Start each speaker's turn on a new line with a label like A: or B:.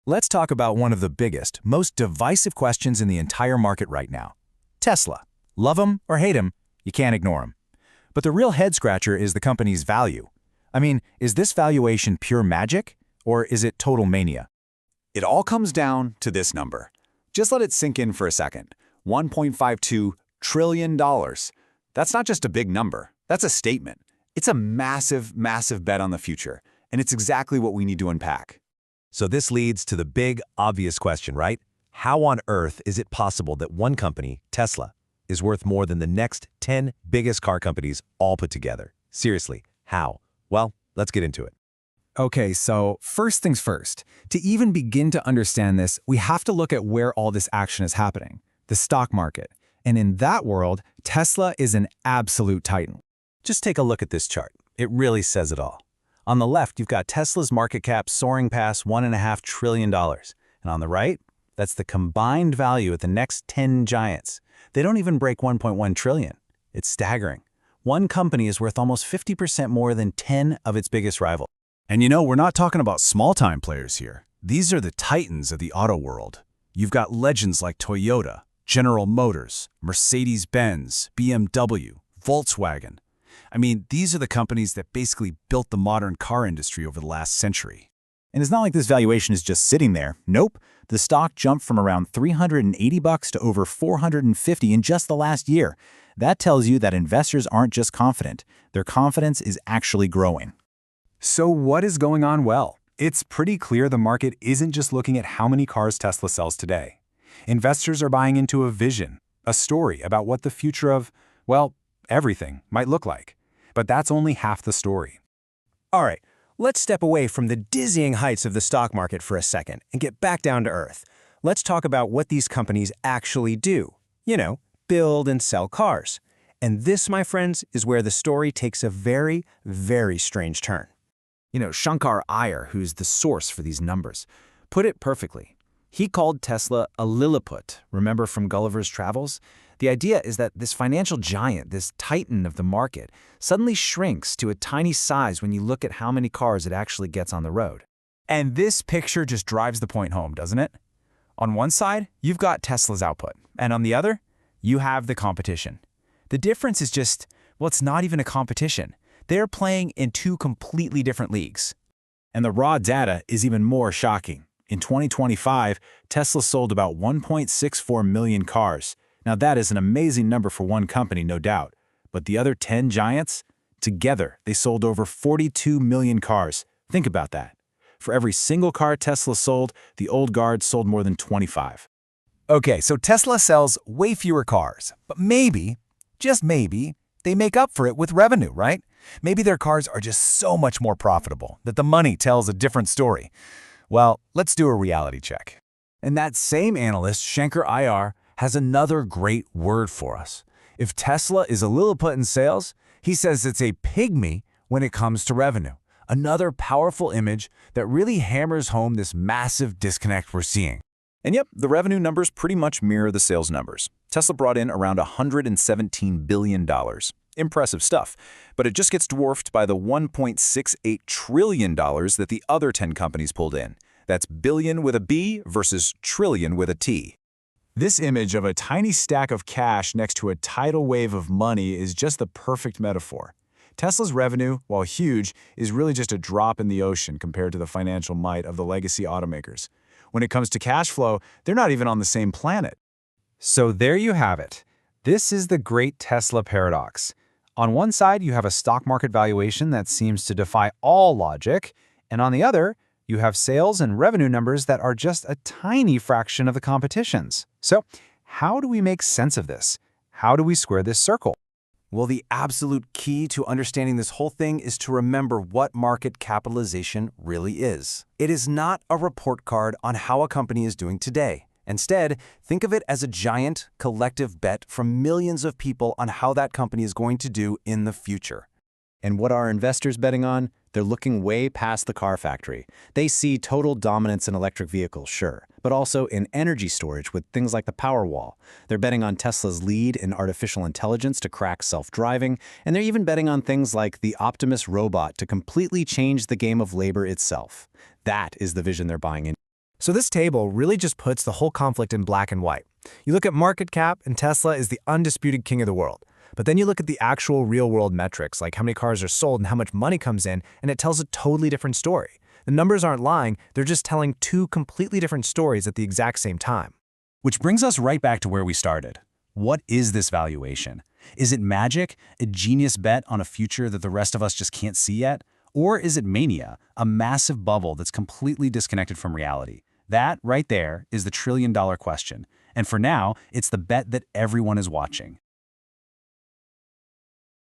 A: Let's talk about one of the biggest, most divisive questions in the entire market right now. Tesla. Love them or hate them, you can't ignore them. But the real head-scratcher is the company's value. I mean, is this valuation pure magic, or is it total mania?
B: It all comes down to this number. Just let it sink in for a second. $1.52 trillion. That's not just a big number. That's a statement. It's a massive, massive bet on the future, and it's exactly what we need to unpack.
C: So this leads to the big, obvious question, right? How on earth is it possible that one company, Tesla, is worth more than the next 10 biggest car companies all put together? Seriously, how? Well, let's get into it.
A: Okay, so first things first. To even begin to understand this, we have to look at where all this action is happening, the stock market. And in that world, Tesla is an absolute titan.
C: Just take a look at this chart. It really says it all. On the left, you've got Tesla's market cap soaring past $1.5 trillion. And on the right, that's the combined value of the next 10 giants. They don't even break 1.1 trillion. It's staggering. One company is worth almost 50% more than 10 of its biggest rivals.
D: And you know, we're not talking about small-time players here. These are the titans of the auto world. You've got legends like Toyota, General Motors, Mercedes-Benz, BMW, Volkswagen. I mean, these are the companies that basically built the modern car industry over the last century.
E: And it's not like this valuation is just sitting there. Nope. The stock jumped from around $380 to over $450 in just the last year. That tells you that investors aren't just confident. Their confidence is actually growing.
D: So what is going on well? It's pretty clear the market isn't just looking at how many cars Tesla sells today. Investors are buying into a vision, a story about what the future of, well, everything might look like. But that's only half the story.
F: All right, let's step away from the dizzying heights of the stock market for a second and get back down to earth. Let's talk about what these companies actually do. You know, build and sell cars. And this, my friends, is where the story takes a very, very strange turn.
A: You know, Shankar Iyer, who's the source for these numbers, put it perfectly. He called Tesla a Lilliput, remember from Gulliver's Travels? The idea is that this financial giant, this titan of the market, suddenly shrinks to a tiny size when you look at how many cars it actually gets on the road. And this picture just drives the point home, doesn't it? On one side, you've got Tesla's output, and on the other, you have the competition. The difference is just, well, it's not even a competition. They're playing in two completely different leagues.
E: And the raw data is even more shocking. In 2025, Tesla sold about 1.64 million cars. Now that is an amazing number for one company, no doubt. But the other 10 giants? Together, they sold over 42 million cars. Think about that. For every single car Tesla sold, the old guard sold more than 25.
A: Okay, so Tesla sells way fewer cars, but maybe, just maybe, they make up for it with revenue, right? Maybe their cars are just so much more profitable that the money tells a different story. Well, let's do a reality check. And that same analyst, Shankar Iyer, has another great word for us. If Tesla is a Lilliput in sales, he says it's a pygmy when it comes to revenue. Another powerful image that really hammers home this massive disconnect we're seeing.
E: And yep, the revenue numbers pretty much mirror the sales numbers. Tesla brought in around $117 billion. Impressive stuff, but it just gets dwarfed by the $1.68 trillion that the other 10 companies pulled in. That's billion with a B versus trillion with a T.
D: This image of a tiny stack of cash next to a tidal wave of money is just the perfect metaphor. Tesla's revenue, while huge, is really just a drop in the ocean compared to the financial might of the legacy automakers. When it comes to cash flow, they're not even on the same planet.
A: So there you have it. This is the great Tesla paradox. On one side, you have a stock market valuation that seems to defy all logic, and on the other, you have sales and revenue numbers that are just a tiny fraction of the competition's. So, how do we make sense of this? How do we square this circle?
C: Well, the absolute key to understanding this whole thing is to remember what market capitalization really is. It is not a report card on how a company is doing today. Instead, think of it as a giant, collective bet from millions of people on how that company is going to do in the future.
F: And what are investors betting on? They're looking way past the car factory. They see total dominance in electric vehicles, sure, but also in energy storage with things like the Powerwall. They're betting on Tesla's lead in artificial intelligence to crack self-driving, and they're even betting on things like the Optimus robot to completely change the game of labor itself. That is the vision they're buying into.
G: So this table really just puts the whole conflict in black and white. You look at market cap, and Tesla is the undisputed king of the world. But then you look at the actual real-world metrics, like how many cars are sold and how much money comes in, and it tells a totally different story. The numbers aren't lying, they're just telling two completely different stories at the exact same time.
C: Which brings us right back to where we started. What is this valuation? Is it magic, a genius bet on a future that the rest of us just can't see yet? Or is it mania, a massive bubble that's completely disconnected from reality? That, right there, is the trillion-dollar question. And for now, it's the bet that everyone is watching.